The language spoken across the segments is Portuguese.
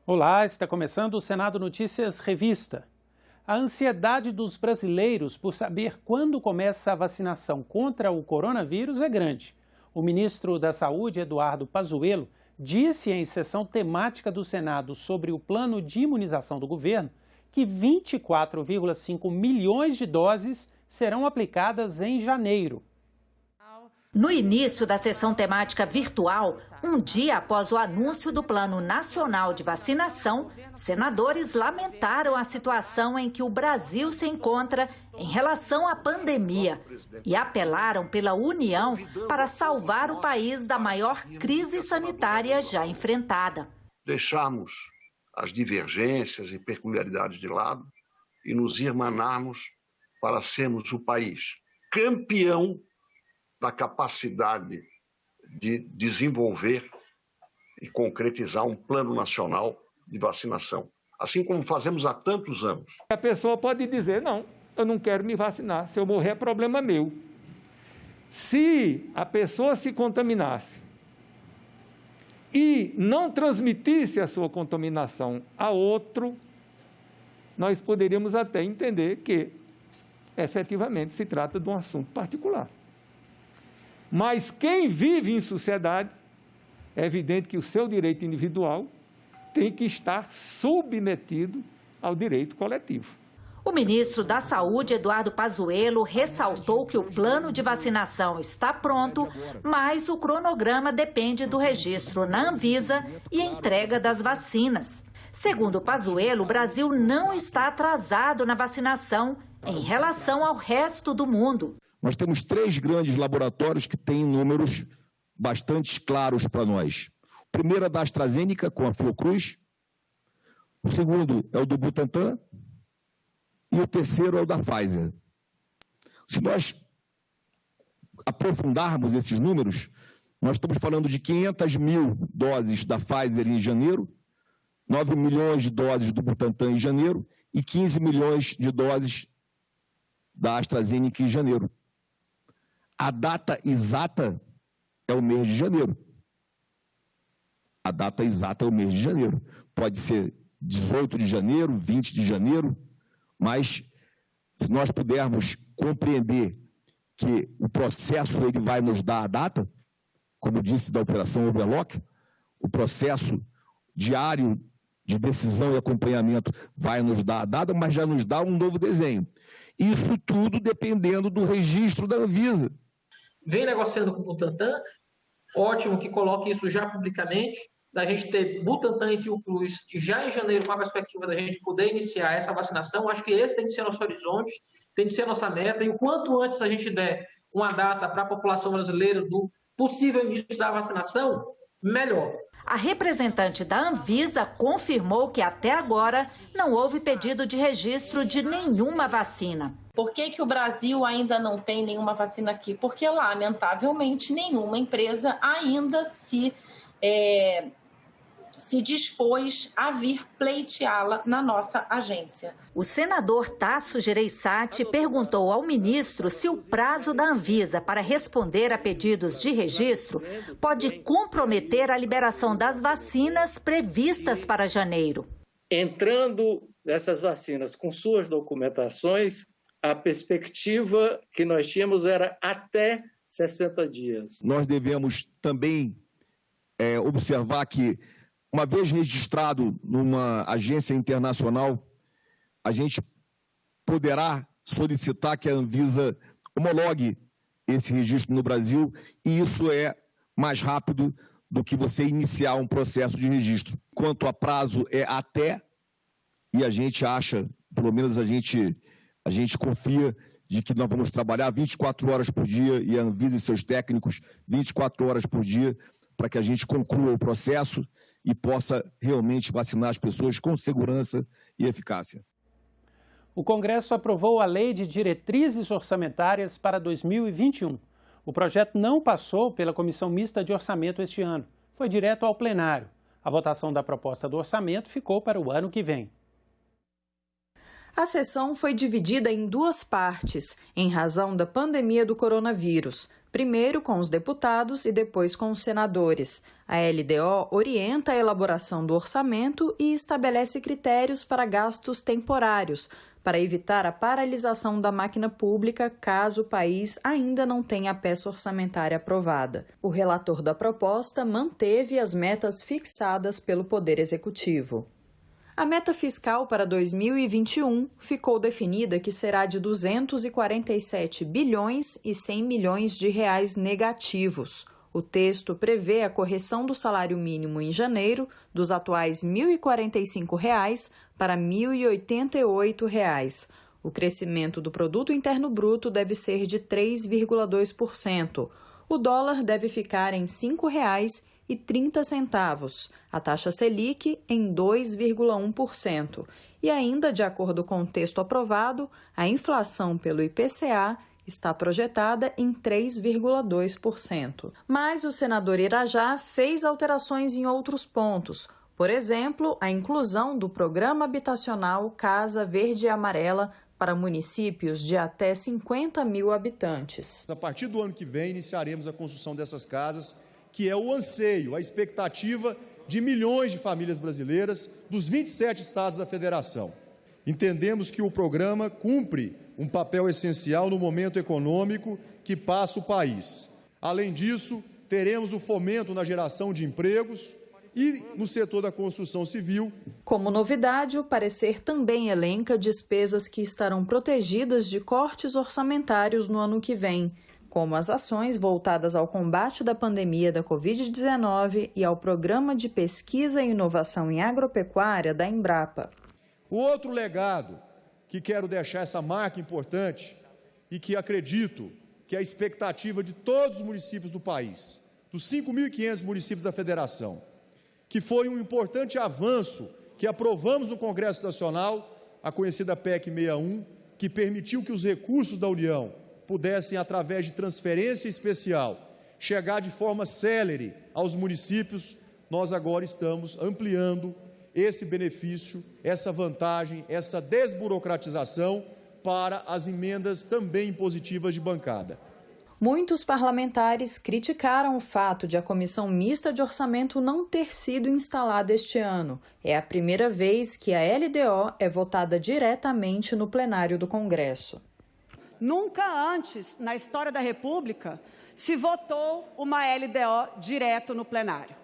Olá, está começando o Senado Notícias Revista. A ansiedade dos brasileiros por saber quando começa a vacinação contra o coronavírus é grande. O ministro da Saúde, Eduardo Pazuello, disse em sessão temática do Senado sobre o plano de imunização do governo que 24,5 milhões de doses serão aplicadas em janeiro. No início da sessão temática virtual, um dia após o anúncio do Plano Nacional de Vacinação, senadores lamentaram a situação em que o Brasil se encontra em relação à pandemia e apelaram pela união para salvar o país da maior crise sanitária já enfrentada. Deixarmos as divergências e peculiaridades de lado e nos irmanarmos para sermos o país campeão da capacidade de desenvolver e concretizar um plano nacional de vacinação, assim como fazemos há tantos anos. A pessoa pode dizer, não, eu não quero me vacinar, se eu morrer é problema meu. Se a pessoa se contaminasse e não transmitisse a sua contaminação a outro, nós poderíamos até entender que, efetivamente, se trata de um assunto particular. Mas quem vive em sociedade, é evidente que o seu direito individual tem que estar submetido ao direito coletivo. O ministro da Saúde, Eduardo Pazuello, ressaltou que o plano de vacinação está pronto, mas o cronograma depende do registro na Anvisa e entrega das vacinas. Segundo Pazuello, o Brasil não está atrasado na vacinação em relação ao resto do mundo. Nós temos 3 grandes laboratórios que têm números bastante claros para nós. O primeiro é da AstraZeneca, com a Fiocruz. O segundo é o do Butantan. E o terceiro é o da Pfizer. Se nós aprofundarmos esses números, nós estamos falando de 500 mil doses da Pfizer em janeiro, 9 milhões de doses do Butantan em janeiro e 15 milhões de doses da AstraZeneca em janeiro. A data exata é o mês de janeiro. A data exata é o mês de janeiro. Pode ser 18 de janeiro, 20 de janeiro, mas se nós pudermos compreender que o processo ele vai nos dar a data, como disse da Operação Overlock, o processo diário de decisão e acompanhamento vai nos dar a data, mas já nos dá um novo desenho. Isso tudo dependendo do registro da Anvisa. Vem negociando com o Butantan, ótimo que coloque isso já publicamente, da gente ter Butantan e Fiocruz já em janeiro com a perspectiva da gente poder iniciar essa vacinação. Acho que esse tem que ser nosso horizonte, tem que ser nossa meta, e o quanto antes a gente der uma data para a população brasileira do possível início da vacinação, melhor. A representante da Anvisa confirmou que até agora não houve pedido de registro de nenhuma vacina. Por que o Brasil ainda não tem nenhuma vacina aqui? Porque, lamentavelmente, nenhuma empresa ainda se dispôs a vir pleiteá-la na nossa agência. O senador Tasso Gereissati perguntou ao ministro se o prazo da Anvisa para responder a pedidos de registro pode comprometer a liberação das vacinas previstas para janeiro. Entrando essas vacinas com suas documentações, a perspectiva que nós tínhamos era até 60 dias. Nós devemos também observar que, uma vez registrado numa agência internacional, a gente poderá solicitar que a Anvisa homologue esse registro no Brasil, e isso é mais rápido do que você iniciar um processo de registro. Quanto a prazo, é até, e a gente acha, pelo menos a gente confia, de que nós vamos trabalhar 24 horas por dia, e a Anvisa e seus técnicos 24 horas por dia, para que a gente conclua o processo e possa realmente vacinar as pessoas com segurança e eficácia. O Congresso aprovou a Lei de Diretrizes Orçamentárias para 2021. O projeto não passou pela Comissão Mista de Orçamento este ano. Foi direto ao plenário. A votação da proposta do orçamento ficou para o ano que vem. A sessão foi dividida em 2 partes, em razão da pandemia do coronavírus. primeiro com os deputados e depois com os senadores. A LDO orienta a elaboração do orçamento e estabelece critérios para gastos temporários, para evitar a paralisação da máquina pública caso o país ainda não tenha a peça orçamentária aprovada. O relator da proposta manteve as metas fixadas pelo Poder Executivo. A meta fiscal para 2021 ficou definida que será de 247 bilhões e 100 milhões de reais negativos. O texto prevê a correção do salário mínimo em janeiro dos atuais R$ 1.045 para R$ 1.088. O crescimento do Produto Interno Bruto deve ser de 3,2%. O dólar deve ficar em R$ 5,30. A taxa Selic em 2,1%. E ainda, de acordo com o texto aprovado, a inflação pelo IPCA está projetada em 3,2%. Mas o senador Irajá fez alterações em outros pontos. Por exemplo, a inclusão do Programa Habitacional Casa Verde e Amarela para municípios de até 50 mil habitantes. A partir do ano que vem, iniciaremos a construção dessas casas, que é o anseio, a expectativa de milhões de famílias brasileiras dos 27 estados da federação. Entendemos que o programa cumpre um papel essencial no momento econômico que passa o país. Além disso, teremos o fomento na geração de empregos e no setor da construção civil. Como novidade, o parecer também elenca despesas que estarão protegidas de cortes orçamentários no ano que vem, como as ações voltadas ao combate da pandemia da Covid-19 e ao Programa de Pesquisa e Inovação em Agropecuária da Embrapa. O outro legado que quero deixar, essa marca importante, e que acredito que é a expectativa de todos os municípios do país, dos 5.500 municípios da federação, que foi um importante avanço que aprovamos no Congresso Nacional, a conhecida PEC 61, que permitiu que os recursos da União pudessem, através de transferência especial, chegar de forma célere aos municípios. Nós agora estamos ampliando esse benefício, essa vantagem, essa desburocratização para as emendas também impositivas de bancada. Muitos parlamentares criticaram o fato de a Comissão Mista de Orçamento não ter sido instalada este ano. É a primeira vez que a LDO é votada diretamente no plenário do Congresso. Nunca antes, na história da República, se votou uma LDO direto no plenário.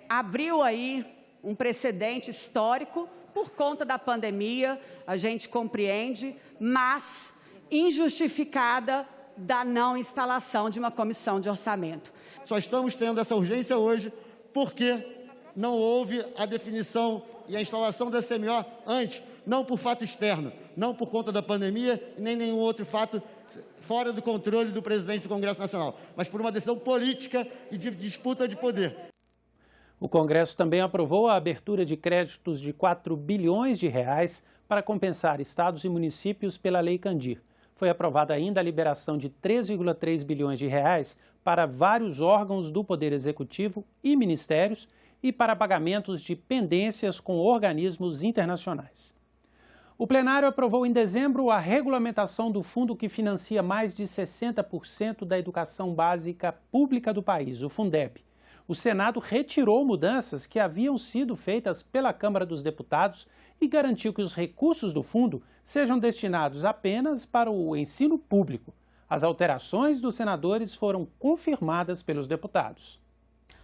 Abriu aí um precedente histórico por conta da pandemia, a gente compreende, mas injustificada da não instalação de uma comissão de orçamento. Só estamos tendo essa urgência hoje porque não houve a definição e a instalação da CMO antes, não por fato externo, não por conta da pandemia, nem nenhum outro fato fora do controle do presidente do Congresso Nacional, mas por uma decisão política e de disputa de poder. O Congresso também aprovou a abertura de créditos de 4 bilhões de reais para compensar estados e municípios pela Lei Candir. Foi aprovada ainda a liberação de 3,3 bilhões de reais para vários órgãos do Poder Executivo e ministérios e para pagamentos de pendências com organismos internacionais. O plenário aprovou em dezembro a regulamentação do fundo que financia mais de 60% da educação básica pública do país, o Fundeb. O Senado retirou mudanças que haviam sido feitas pela Câmara dos Deputados e garantiu que os recursos do fundo sejam destinados apenas para o ensino público. As alterações dos senadores foram confirmadas pelos deputados.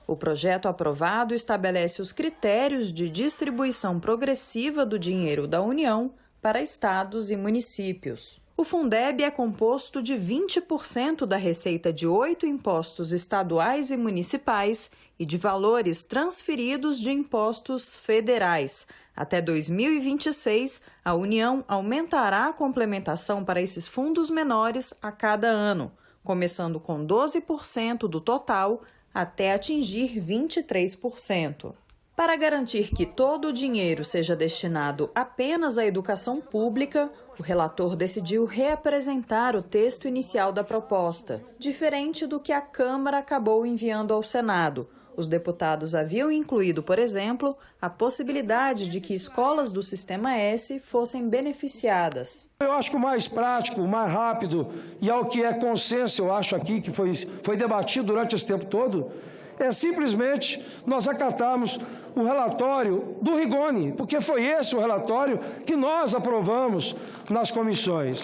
O projeto aprovado estabelece os critérios de distribuição progressiva do dinheiro da União para estados e municípios. O Fundeb é composto de 20% da receita de 8 impostos estaduais e municipais e de valores transferidos de impostos federais. Até 2026, a União aumentará a complementação para esses fundos menores a cada ano, começando com 12% do total até atingir 23%. Para garantir que todo o dinheiro seja destinado apenas à educação pública, o relator decidiu reapresentar o texto inicial da proposta, diferente do que a Câmara acabou enviando ao Senado. Os deputados haviam incluído, por exemplo, a possibilidade de que escolas do Sistema S fossem beneficiadas. Eu acho que o mais prático, o mais rápido e ao que é consenso, eu acho aqui, que foi debatido durante esse tempo todo, é simplesmente nós acatarmos o relatório do Rigoni, porque foi esse o relatório que nós aprovamos nas comissões.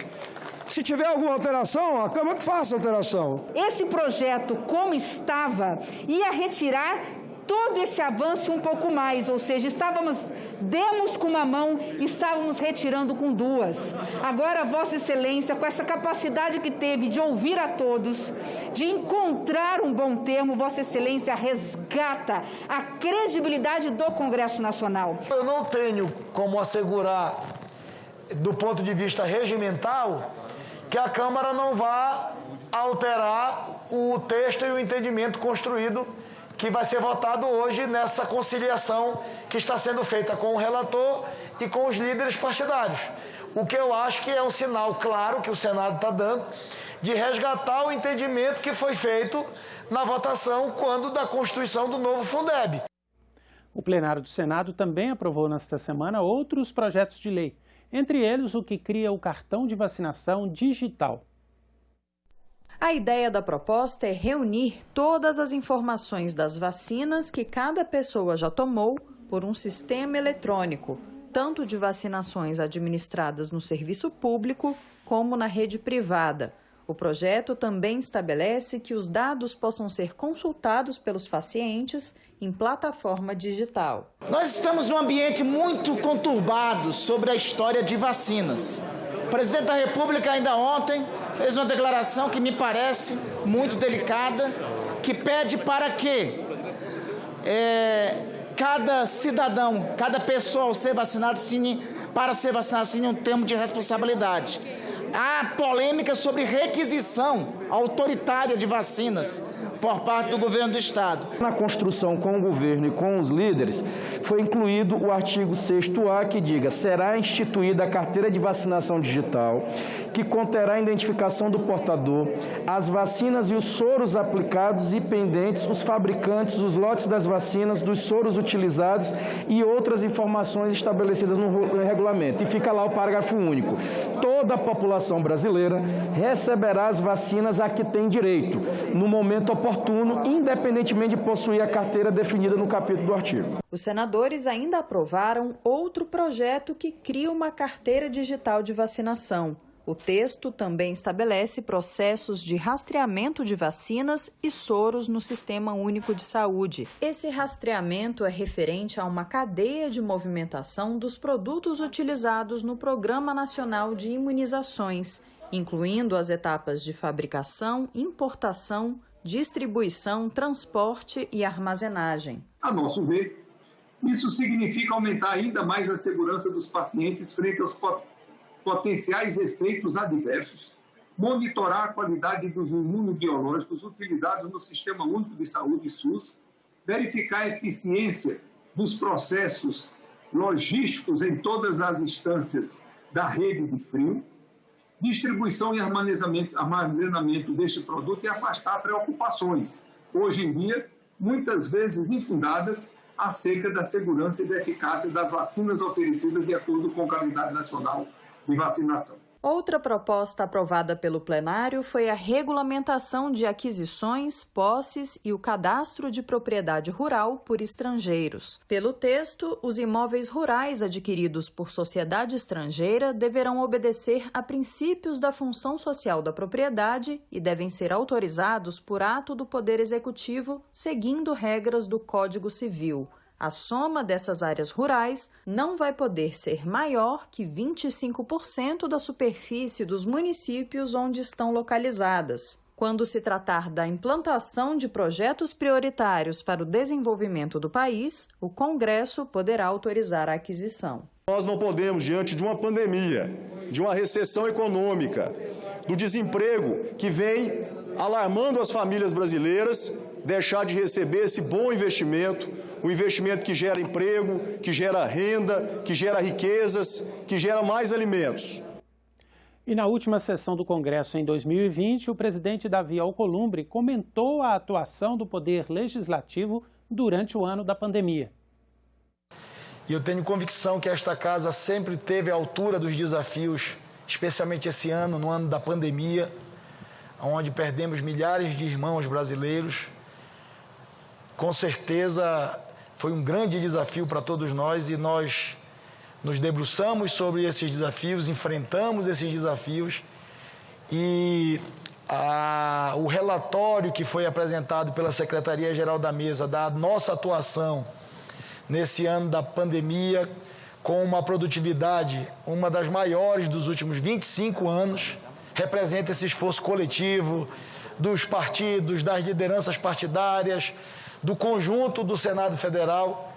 Se tiver alguma alteração, a Câmara que faça alteração. Esse projeto, como estava, ia retirar todo esse avanço um pouco mais, ou seja, demos com uma mão, estávamos retirando com duas. Agora, Vossa Excelência, com essa capacidade que teve de ouvir a todos, de encontrar um bom termo, Vossa Excelência resgata a credibilidade do Congresso Nacional. Eu não tenho como assegurar, do ponto de vista regimental, que a Câmara não vá alterar o texto e o entendimento construído que vai ser votado hoje nessa conciliação que está sendo feita com o relator e com os líderes partidários. O que eu acho que é um sinal claro que o Senado está dando de resgatar o entendimento que foi feito na votação quando da constituição do novo Fundeb. O plenário do Senado também aprovou nesta semana outros projetos de lei, entre eles o que cria o cartão de vacinação digital. A ideia da proposta é reunir todas as informações das vacinas que cada pessoa já tomou por um sistema eletrônico, tanto de vacinações administradas no serviço público como na rede privada. O projeto também estabelece que os dados possam ser consultados pelos pacientes em plataforma digital. Nós estamos num ambiente muito conturbado sobre a história de vacinas. O presidente da República ainda ontem fez uma declaração que me parece muito delicada, que pede para que cada cidadão, cada pessoa ao ser vacinado, para ser vacinado, assine um termo de responsabilidade. Há polêmica sobre requisição autoritária de vacinas por parte do governo do Estado. Na construção com o governo e com os líderes, foi incluído o artigo 6º-A, que diga: será instituída a carteira de vacinação digital, que conterá a identificação do portador, as vacinas e os soros aplicados e pendentes, os fabricantes, os lotes das vacinas, dos soros utilizados e outras informações estabelecidas no regulamento. E fica lá o parágrafo único. Toda a população brasileira receberá as vacinas a que tem direito, no momento oportuno, independentemente de possuir a carteira definida no capítulo do artigo. Os senadores ainda aprovaram outro projeto que cria uma carteira digital de vacinação. O texto também estabelece processos de rastreamento de vacinas e soros no Sistema Único de Saúde. Esse rastreamento é referente a uma cadeia de movimentação dos produtos utilizados no Programa Nacional de Imunizações, incluindo as etapas de fabricação, importação, distribuição, transporte e armazenagem. A nosso ver, isso significa aumentar ainda mais a segurança dos pacientes frente aos potenciais efeitos adversos, monitorar a qualidade dos imunobiológicos utilizados no Sistema Único de Saúde, SUS, verificar a eficiência dos processos logísticos em todas as instâncias da rede de frio, distribuição e armazenamento deste produto e afastar preocupações, hoje em dia, muitas vezes infundadas, acerca da segurança e da eficácia das vacinas oferecidas de acordo com a Calendário Nacional de Vacinação. Outra proposta aprovada pelo plenário foi a regulamentação de aquisições, posses e o cadastro de propriedade rural por estrangeiros. Pelo texto, os imóveis rurais adquiridos por sociedade estrangeira deverão obedecer a princípios da função social da propriedade e devem ser autorizados por ato do Poder Executivo, seguindo regras do Código Civil. A soma dessas áreas rurais não vai poder ser maior que 25% da superfície dos municípios onde estão localizadas. Quando se tratar da implantação de projetos prioritários para o desenvolvimento do país, o Congresso poderá autorizar a aquisição. Nós não podemos, diante de uma pandemia, de uma recessão econômica, do desemprego que vem alarmando as famílias brasileiras, deixar de receber esse bom investimento, um investimento que gera emprego, que gera renda, que gera riquezas, que gera mais alimentos. E na última sessão do Congresso em 2020, o presidente Davi Alcolumbre comentou a atuação do Poder Legislativo durante o ano da pandemia. E eu tenho convicção que esta casa sempre esteve à altura dos desafios, especialmente esse ano, no ano da pandemia, onde perdemos milhares de irmãos brasileiros. Com certeza foi um grande desafio para todos nós e nós nos debruçamos sobre esses desafios, enfrentamos esses desafios e o relatório que foi apresentado pela Secretaria-Geral da Mesa da nossa atuação nesse ano da pandemia, com uma produtividade, uma das maiores dos últimos 25 anos, representa esse esforço coletivo dos partidos, das lideranças partidárias, do conjunto do Senado Federal,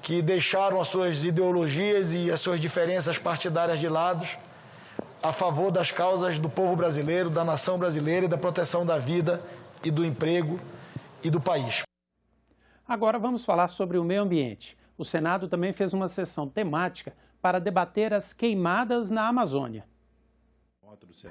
que deixaram as suas ideologias e as suas diferenças partidárias de lado, a favor das causas do povo brasileiro, da nação brasileira e da proteção da vida e do emprego e do país. Agora vamos falar sobre o meio ambiente. O Senado também fez uma sessão temática para debater as queimadas na Amazônia.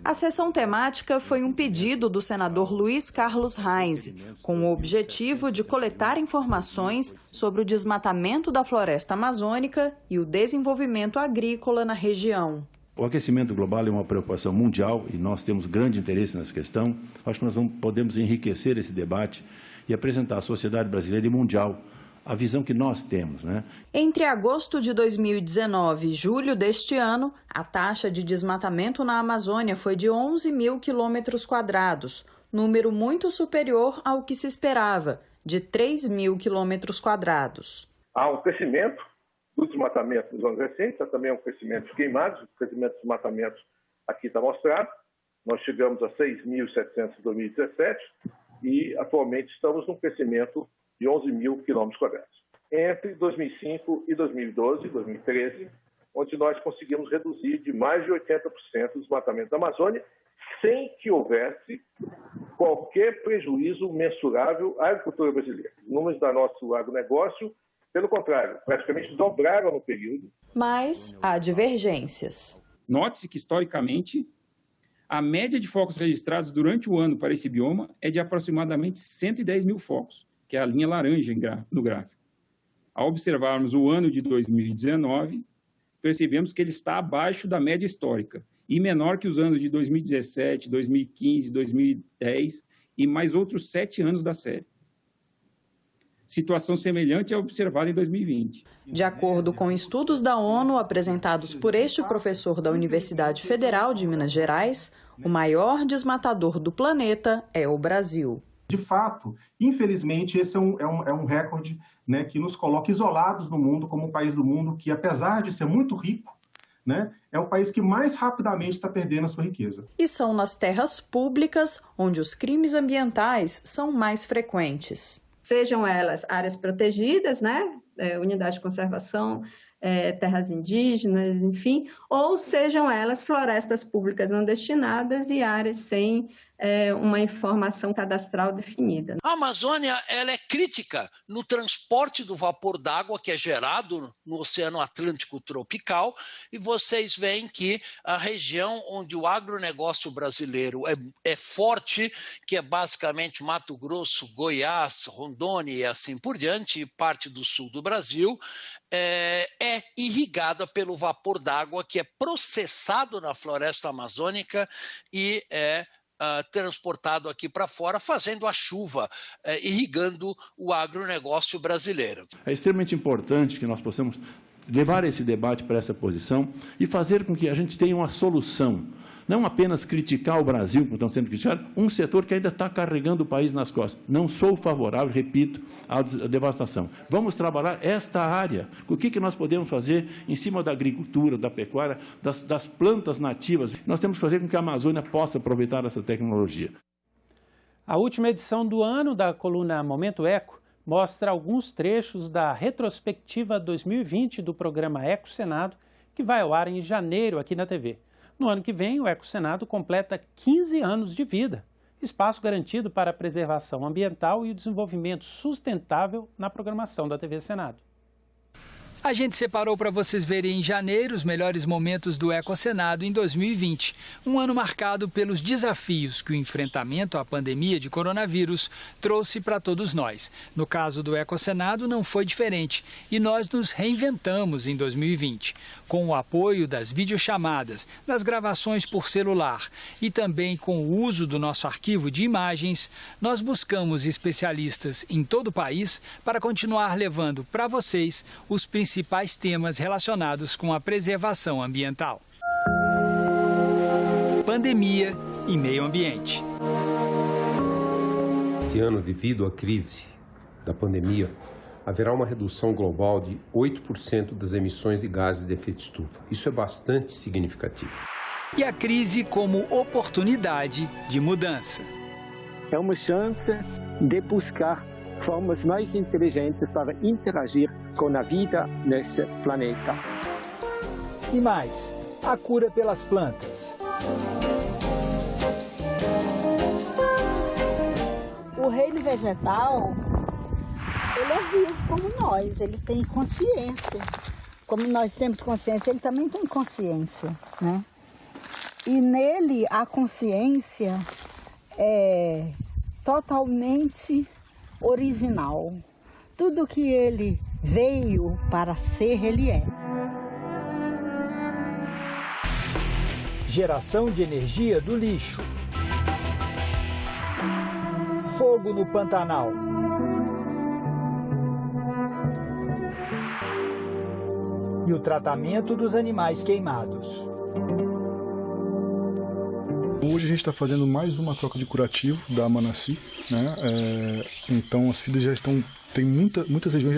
A sessão temática foi um pedido do senador Luiz Carlos Reis, com o objetivo de coletar informações sobre o desmatamento da floresta amazônica e o desenvolvimento agrícola na região. O aquecimento global é uma preocupação mundial e nós temos grande interesse nessa questão. Acho que nós podemos enriquecer esse debate e apresentar à sociedade brasileira e mundial a visão que nós temos, né? Entre agosto de 2019 e julho deste ano, a taxa de desmatamento na Amazônia foi de 11 mil quilômetros quadrados, número muito superior ao que se esperava, de 3 mil quilômetros quadrados. Há um crescimento do desmatamento nos anos recentes, há também um crescimento de queimados, o crescimento dos desmatamentos aqui está mostrado. Nós chegamos a 6.700 em 2017 e atualmente estamos num crescimento de 11 mil quilômetros quadrados. Entre 2005 e 2012, 2013, onde nós conseguimos reduzir de mais de 80% o desmatamento da Amazônia, sem que houvesse qualquer prejuízo mensurável à agricultura brasileira. Os números do nosso agronegócio, pelo contrário, praticamente dobraram no período. Mas há divergências. Note-se que, historicamente, a média de focos registrados durante o ano para esse bioma é de aproximadamente 110 mil focos, que é a linha laranja no gráfico. Ao observarmos o ano de 2019, percebemos que ele está abaixo da média histórica e menor que os anos de 2017, 2015, 2010 e mais outros 7 anos da série. Situação semelhante é observada em 2020. De acordo com estudos da ONU apresentados por este professor da Universidade Federal de Minas Gerais, o maior desmatador do planeta é o Brasil. De fato, infelizmente, esse é um recorde, né, que nos coloca isolados no mundo, como um país do mundo que, apesar de ser muito rico, né, é o país que mais rapidamente está perdendo a sua riqueza. E são nas terras públicas onde os crimes ambientais são mais frequentes. Sejam elas áreas protegidas, né, unidade de conservação, terras indígenas, enfim, ou sejam elas florestas públicas não destinadas e áreas sem uma informação cadastral definida. A Amazônia ela é crítica no transporte do vapor d'água que é gerado no Oceano Atlântico tropical, e vocês veem que a região onde o agronegócio brasileiro é forte, que é basicamente Mato Grosso, Goiás, Rondônia e assim por diante, e parte do sul do Brasil, é irrigada pelo vapor d'água que é processado na floresta amazônica e é transportado aqui para fora, fazendo a chuva, irrigando o agronegócio brasileiro. É extremamente importante que nós possamos levar esse debate para essa posição e fazer com que a gente tenha uma solução. Não apenas criticar o Brasil, como estão sendo criticados, um setor que ainda está carregando o país nas costas. Não sou favorável, repito, à devastação. Vamos trabalhar esta área. O que nós podemos fazer em cima da agricultura, da pecuária, das plantas nativas? Nós temos que fazer com que a Amazônia possa aproveitar essa tecnologia. A última edição do ano da coluna Momento Eco mostra alguns trechos da retrospectiva 2020 do programa Eco Senado, que vai ao ar em janeiro aqui na TV. No ano que vem, o Eco Senado completa 15 anos de vida, espaço garantido para a preservação ambiental e o desenvolvimento sustentável na programação da TV Senado. A gente separou para vocês verem em janeiro os melhores momentos do Ecosenado em 2020, um ano marcado pelos desafios que o enfrentamento à pandemia de coronavírus trouxe para todos nós. No caso do Ecosenado não foi diferente e nós nos reinventamos em 2020, com o apoio das videochamadas, das gravações por celular e também com o uso do nosso arquivo de imagens, nós buscamos especialistas em todo o país para continuar levando para vocês os principais temas relacionados com a preservação ambiental. Pandemia e meio ambiente. Esse ano, devido à crise da pandemia, haverá uma redução global de 8% das emissões de gases de efeito estufa. Isso é bastante significativo. E a crise como oportunidade de mudança. É uma chance de buscar formas mais inteligentes para interagir com a vida nesse planeta. E mais, a cura pelas plantas. O reino vegetal, ele é vivo como nós, ele tem consciência. Como nós temos consciência, ele também tem consciência, né? E nele a consciência é totalmente original. Tudo que ele veio para ser, ele é. Geração de energia do lixo. Fogo no Pantanal. E o tratamento dos animais queimados. Hoje a gente está fazendo mais uma troca de curativo da Manassi, né? Então as filhas já estão, muitas regiões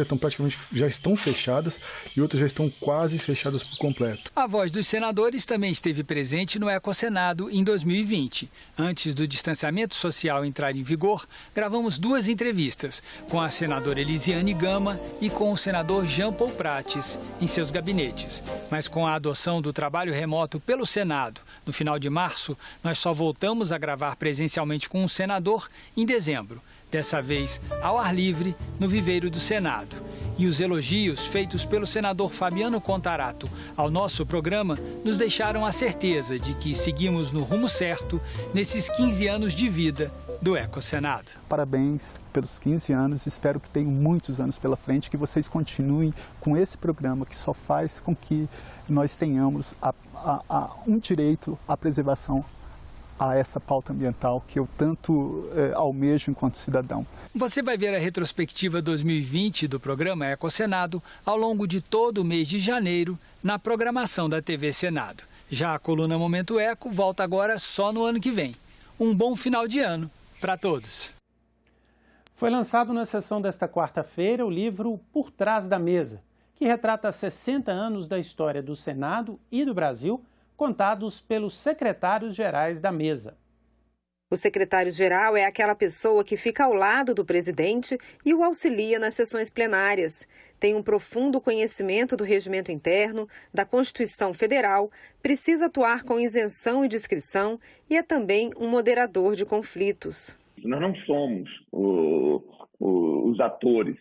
já estão fechadas e outras já estão quase fechadas por completo. A Voz dos Senadores também esteve presente no Ecosenado em 2020. Antes do distanciamento social entrar em vigor, gravamos 2 entrevistas com a senadora Elisiane Gama e com o senador Jean Paul Prates em seus gabinetes. Mas com a adoção do trabalho remoto pelo Senado, no final de março, nós só voltamos a gravar presencialmente com o senador em dezembro. Dessa vez ao ar livre, no viveiro do Senado. E os elogios feitos pelo senador Fabiano Contarato ao nosso programa nos deixaram a certeza de que seguimos no rumo certo nesses 15 anos de vida do Ecosenado. Parabéns pelos 15 anos, espero que tenham muitos anos pela frente, que vocês continuem com esse programa que só faz com que nós tenhamos um direito à preservação a essa pauta ambiental que eu tanto almejo enquanto cidadão. Você vai ver a retrospectiva 2020 do programa Ecosenado ao longo de todo o mês de janeiro na programação da TV Senado. Já a coluna Momento Eco volta agora só no ano que vem. Um bom final de ano para todos. Foi lançado na sessão desta quarta-feira o livro Por Trás da Mesa, que retrata 60 anos da história do Senado e do Brasil, contados pelos secretários-gerais da mesa. O secretário-geral é aquela pessoa que fica ao lado do presidente e o auxilia nas sessões plenárias. Tem um profundo conhecimento do regimento interno, da Constituição Federal, precisa atuar com isenção e discrição e é também um moderador de conflitos. Nós não somos os atores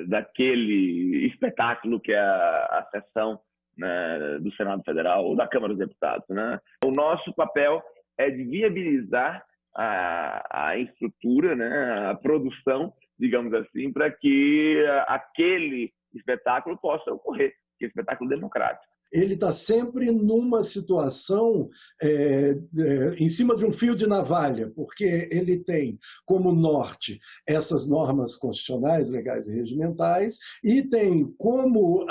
daquele espetáculo que é a sessão, né, do Senado Federal ou da Câmara dos Deputados, né? O nosso papel é de viabilizar a estrutura, né, a produção, digamos assim, para que aquele espetáculo possa ocorrer, que é um espetáculo democrático. Ele está sempre numa situação em cima de um fio de navalha, porque ele tem como norte essas normas constitucionais, legais e regimentais, e tem como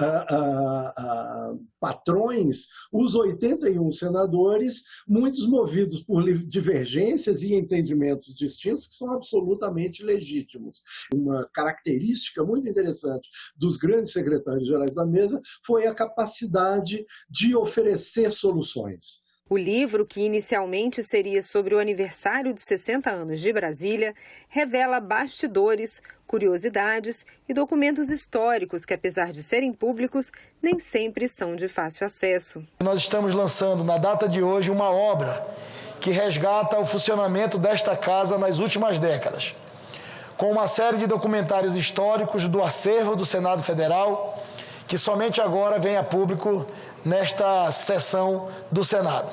patrões os 81 senadores, muitos movidos por divergências e entendimentos distintos que são absolutamente legítimos. Uma característica muito interessante dos grandes secretários-gerais da mesa foi a capacidade de oferecer soluções. O livro, que inicialmente seria sobre o aniversário de 60 anos de Brasília, revela bastidores, curiosidades e documentos históricos que, apesar de serem públicos, nem sempre são de fácil acesso. Nós estamos lançando, na data de hoje, uma obra que resgata o funcionamento desta casa nas últimas décadas. com uma série de documentários históricos do acervo do Senado Federal, que somente agora vem a público nesta sessão do Senado.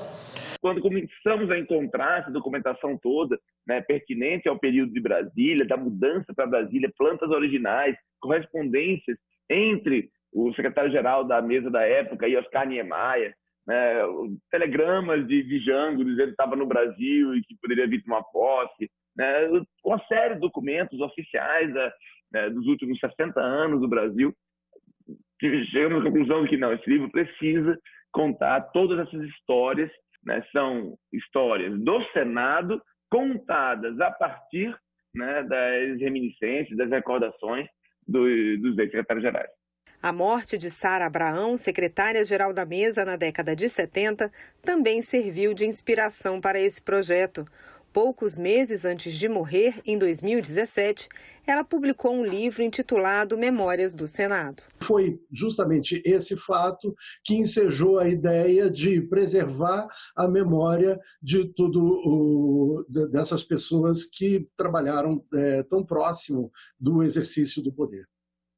Quando começamos a encontrar essa documentação toda, né, pertinente ao período de Brasília, da mudança para Brasília, plantas originais, correspondências entre o secretário-geral da mesa da época e Oscar Niemeyer, né, telegramas de Jango dizendo que estava no Brasil e que poderia vir tomar posse, né, uma série de documentos oficiais dos últimos 60 anos do Brasil. Chegamos à conclusão de que não, esse livro precisa contar todas essas histórias, né, são histórias do Senado contadas a partir, né, das reminiscências, das recordações dos ex-secretários-gerais. A morte de Sara Abraão, secretária-geral da mesa na década de 70, também serviu de inspiração para esse projeto. Poucos meses antes de morrer, em 2017, ela publicou um livro intitulado Memórias do Senado. Foi justamente esse fato que ensejou a ideia de preservar a memória de dessas pessoas que trabalharam tão próximo do exercício do poder.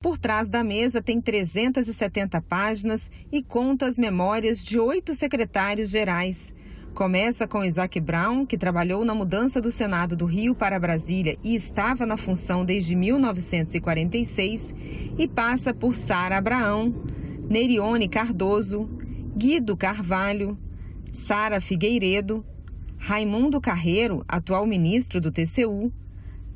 Por trás da mesa tem 370 páginas e conta as memórias de 8 secretários gerais. Começa com Isaac Brown, que trabalhou na mudança do Senado do Rio para Brasília e estava na função desde 1946, e passa por Sara Abraão, Nerione Cardoso, Guido Carvalho, Sara Figueiredo, Raimundo Carreiro, atual ministro do TCU,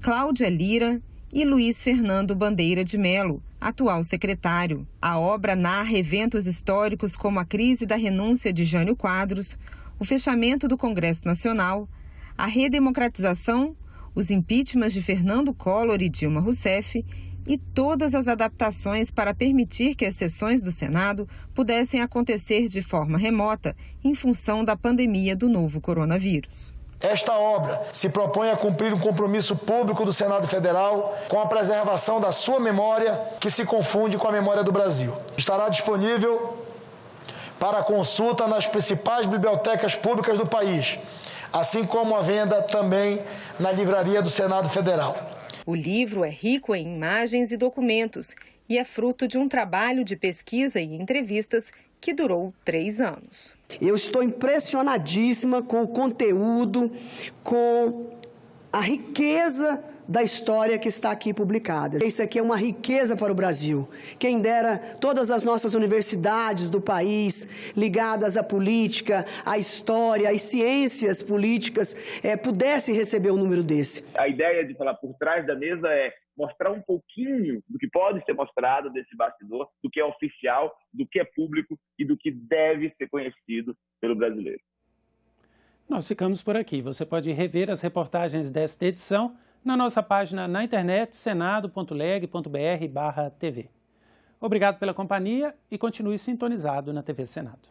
Cláudia Lira e Luiz Fernando Bandeira de Mello, atual secretário. A obra narra eventos históricos como a crise da renúncia de Jânio Quadros, o fechamento do Congresso Nacional, a redemocratização, os impeachments de Fernando Collor e Dilma Rousseff e todas as adaptações para permitir que as sessões do Senado pudessem acontecer de forma remota em função da pandemia do novo coronavírus. Esta obra se propõe a cumprir um compromisso público do Senado Federal com a preservação da sua memória, que se confunde com a memória do Brasil. Estará disponível para consulta nas principais bibliotecas públicas do país, assim como a venda também na livraria do Senado Federal. O livro é rico em imagens e documentos e é fruto de um trabalho de pesquisa e entrevistas que durou 3 anos. Eu estou impressionadíssima com o conteúdo, com a riqueza da história que está aqui publicada. Isso aqui é uma riqueza para o Brasil. Quem dera todas as nossas universidades do país, ligadas à política, à história, às ciências políticas, pudessem receber um número desse. A ideia de falar por trás da mesa é mostrar um pouquinho do que pode ser mostrado desse bastidor, do que é oficial, do que é público e do que deve ser conhecido pelo brasileiro. Nós ficamos por aqui. Você pode rever as reportagens desta edição na nossa página na internet, senado.leg.br/TV. Obrigado pela companhia e continue sintonizado na TV Senado.